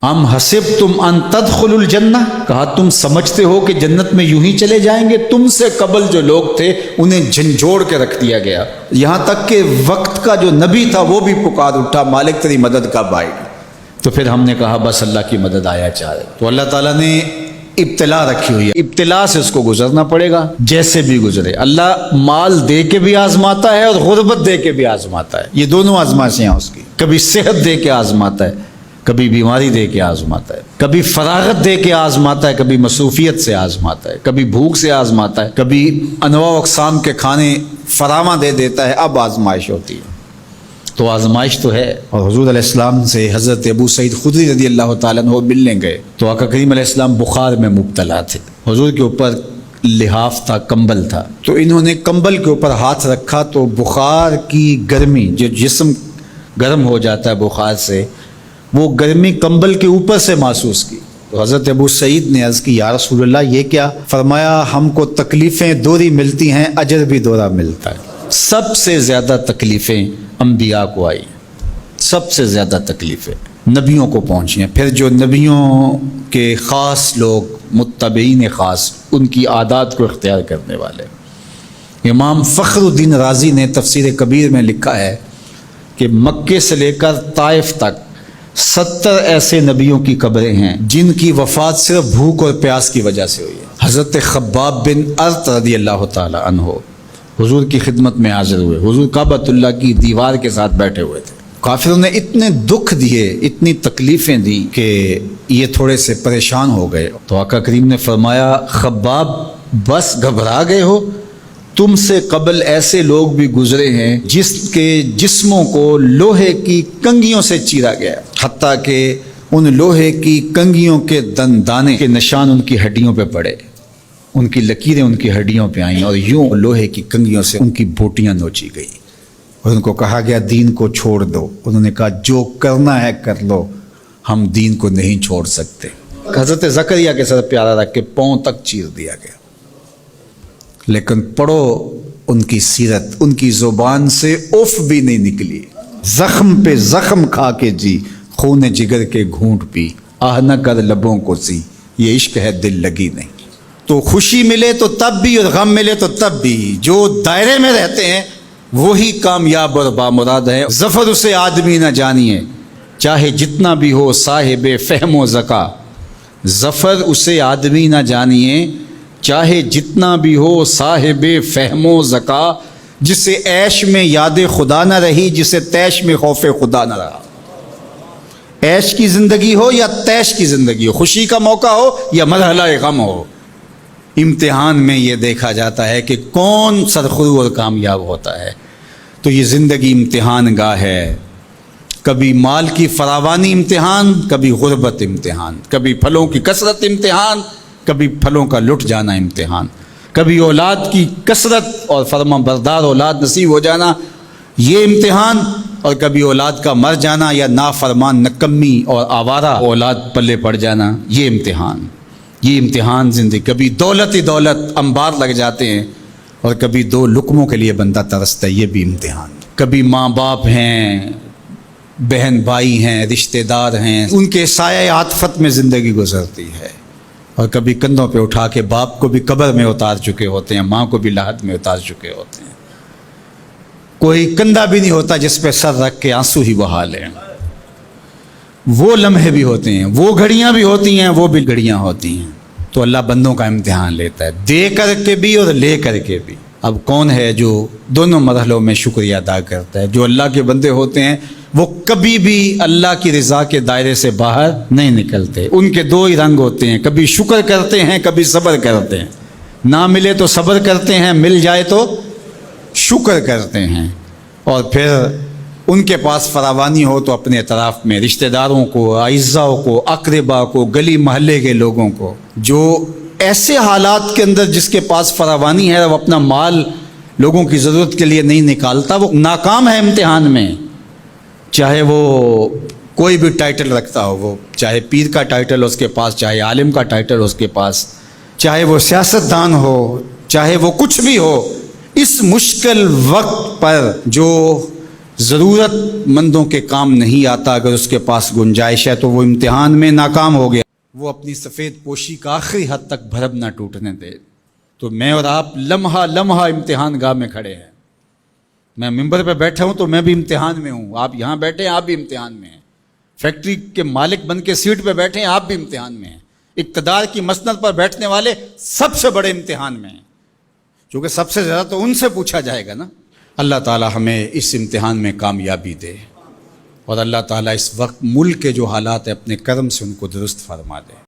ام حسبتم ان تدخلوا الجنہ، کہا تم سمجھتے ہو کہ جنت میں یوں ہی چلے جائیں گے؟ تم سے قبل جو لوگ تھے انہیں جھنجھوڑ کے رکھ دیا گیا، یہاں تک کہ وقت کا جو نبی تھا وہ بھی پکار اٹھا مالک تیری مدد کب آئے گی؟ تو پھر ہم نے کہا بس اللہ کی مدد آیا چاہے۔ تو اللہ تعالیٰ نے ابتلا رکھی ہوئی ہے، ابتلا سے اس کو گزرنا پڑے گا، جیسے بھی گزرے۔ اللہ مال دے کے بھی آزماتا ہے اور غربت دے کے بھی آزماتا ہے، یہ دونوں آزمائشیں ہیں اس کی۔ کبھی صحت دے کے آزماتا ہے، کبھی بیماری دے کے آزماتا ہے، کبھی فراغت دے کے آزماتا ہے، کبھی مصروفیت سے آزماتا ہے، کبھی بھوک سے آزماتا ہے، کبھی انواع و اقسام کے کھانے فراواں دے دیتا ہے، اب آزمائش ہوتی ہے۔ تو آزمائش تو ہے۔ اور حضور علیہ السلام سے حضرت ابو سعید خدری رضی اللہ تعالیٰ عنہ ملنے گئے تو آقا کریم علیہ السلام بخار میں مبتلا تھے، حضور کے اوپر لحاف تھا، کمبل تھا، تو انہوں نے کمبل کے اوپر ہاتھ رکھا تو بخار کی گرمی، جو جسم گرم ہو جاتا ہے بخار سے، وہ گرمی کمبل کے اوپر سے محسوس کی۔ تو حضرت ابو سعید نے عرض کی یا رسول اللہ یہ کیا؟ فرمایا ہم کو تکلیفیں دوہری ملتی ہیں، اجر بھی دوہرا ملتا ہے۔ سب سے زیادہ تکلیفیں انبیاء کو آئی، سب سے زیادہ تکلیفیں نبیوں کو پہنچی ہیں۔ پھر جو نبیوں کے خاص لوگ، متبعین خاص، ان کی عادات کو اختیار کرنے والے۔ امام فخر الدین رازی نے تفسیر کبیر میں لکھا ہے کہ مکے سے لے کر طائف تک 70 ایسے نبیوں کی قبریں ہیں جن کی وفات صرف بھوک اور پیاس کی وجہ سے ہوئی ہے۔ حضرت خباب بن ارت رضی اللہ تعالی عنہ حضور کی خدمت میں حاضر ہوئے، حضور کعبۃ اللہ کی دیوار کے ساتھ بیٹھے ہوئے تھے، کافروں نے اتنے دکھ دیے، اتنی تکلیفیں دی کہ یہ تھوڑے سے پریشان ہو گئے۔ تو آقا کریم نے فرمایا خباب بس گھبرا گئے ہو؟ تم سے قبل ایسے لوگ بھی گزرے ہیں جس کے جسموں کو لوہے کی کنگھیوں سے چیرا گیا، حتیٰ کہ ان لوہے کی کنگھیوں کے دندانے کے نشان ان کی ہڈیوں پہ پڑے، ان کی لکیریں ان کی ہڈیوں پہ آئیں، اور یوں لوہے کی کنگھیوں سے ان کی بوٹیاں نوچی گئی، اور ان کو کہا گیا دین کو چھوڑ دو۔ انہوں نے کہا جو کرنا ہے کر لو، ہم دین کو نہیں چھوڑ سکتے۔ حضرت زکریا کے سر پیارا رکھ کے پاؤں تک چیر دیا گیا، لیکن پڑھو ان کی سیرت، ان کی زبان سے اف بھی نہیں نکلی، زخم پہ زخم کھا کے جی، خون جگر کے گھونٹ پی، آہ نہ کر لبوں کو سی، یہ عشق ہے دل لگی نہیں۔ تو خوشی ملے تو تب بھی اور غم ملے تو تب بھی، جو دائرے میں رہتے ہیں وہی کامیاب اور بامراد ہے۔ ظفر اسے آدمی نہ جانیے چاہے جتنا بھی ہو صاحب فہم و ذکا، ظفر اسے آدمی نہ جانیے چاہے جتنا بھی ہو صاحب فہم و ذکا، جسے عیش میں یاد خدا نہ رہی، جسے تیش میں خوف خدا نہ رہا۔ عیش کی زندگی ہو یا تیش کی زندگی ہو، خوشی کا موقع ہو یا مرحلہ غم ہو، امتحان میں یہ دیکھا جاتا ہے کہ کون سرخرو اور کامیاب ہوتا ہے۔ تو یہ زندگی امتحان گاہ ہے، کبھی مال کی فراوانی امتحان، کبھی غربت امتحان، کبھی پھلوں کی کثرت امتحان، کبھی پھلوں کا لٹ جانا امتحان، کبھی اولاد کی کثرت اور فرما بردار اولاد نصیب ہو جانا یہ امتحان، اور کبھی اولاد کا مر جانا یا نافرمان نکمی اور آوارہ اولاد پلے پڑ جانا، یہ امتحان، یہ امتحان زندگی۔ کبھی دولت ہی دولت انبار لگ جاتے ہیں، اور کبھی دو لقموں کے لیے بندہ ترستا ہے، یہ بھی امتحان۔ کبھی ماں باپ ہیں، بہن بھائی ہیں، رشتہ دار ہیں، ان کے سایہ عاطفت میں زندگی گزرتی ہے، اور کبھی کندھوں پہ اٹھا کے باپ کو بھی قبر میں اتار چکے ہوتے ہیں، ماں کو بھی لاحد میں اتار چکے ہوتے ہیں، کوئی کندھا بھی نہیں ہوتا جس پہ سر رکھ کے آنسو ہی بہا لیں۔ وہ لمحے بھی ہوتے ہیں، وہ گھڑیاں بھی ہوتی ہیں، وہ بھی گھڑیاں ہوتی ہیں۔ تو اللہ بندوں کا امتحان لیتا ہے، دے کر کے بھی اور لے کر کے بھی۔ اب کون ہے جو دونوں مرحلوں میں شکریہ ادا کرتا ہے؟ جو اللہ کے بندے ہوتے ہیں وہ کبھی بھی اللہ کی رضا کے دائرے سے باہر نہیں نکلتے۔ ان کے دو ہی رنگ ہوتے ہیں، کبھی شکر کرتے ہیں، کبھی صبر کرتے ہیں۔ نہ ملے تو صبر کرتے ہیں، مل جائے تو شکر کرتے ہیں۔ اور پھر ان کے پاس فراوانی ہو تو اپنے اطراف میں رشتہ داروں کو، اعزاء کو، اقربا کو، گلی محلے کے لوگوں کو، جو ایسے حالات کے اندر جس کے پاس فراوانی ہے وہ اپنا مال لوگوں کی ضرورت کے لیے نہیں نکالتا، وہ ناکام ہے امتحان میں۔ چاہے وہ کوئی بھی ٹائٹل رکھتا ہو، وہ چاہے پیر کا ٹائٹل اس کے پاس، چاہے عالم کا ٹائٹل اس کے پاس، چاہے وہ سیاستدان ہو، چاہے وہ کچھ بھی ہو، اس مشکل وقت پر جو ضرورت مندوں کے کام نہیں آتا، اگر اس کے پاس گنجائش ہے تو وہ امتحان میں ناکام ہو گیا، وہ اپنی سفید پوشی کا آخری حد تک بھرم نہ ٹوٹنے دے۔ تو میں اور آپ لمحہ لمحہ امتحان گاہ میں کھڑے ہیں۔ میں ممبر پہ بیٹھا ہوں تو میں بھی امتحان میں ہوں، آپ یہاں بیٹھے ہیں آپ بھی امتحان میں ہیں، فیکٹری کے مالک بن کے سیٹ پہ بیٹھے ہیں آپ بھی امتحان میں ہیں، اقتدار کی مسند پر بیٹھنے والے سب سے بڑے امتحان میں ہیں، کیونکہ سب سے زیادہ تو ان سے پوچھا جائے گا نا۔ اللہ تعالی ہمیں اس امتحان میں کامیابی دے، اور اللہ تعالیٰ اس وقت ملک کے جو حالات ہیں اپنے کرم سے ان کو درست فرما دے۔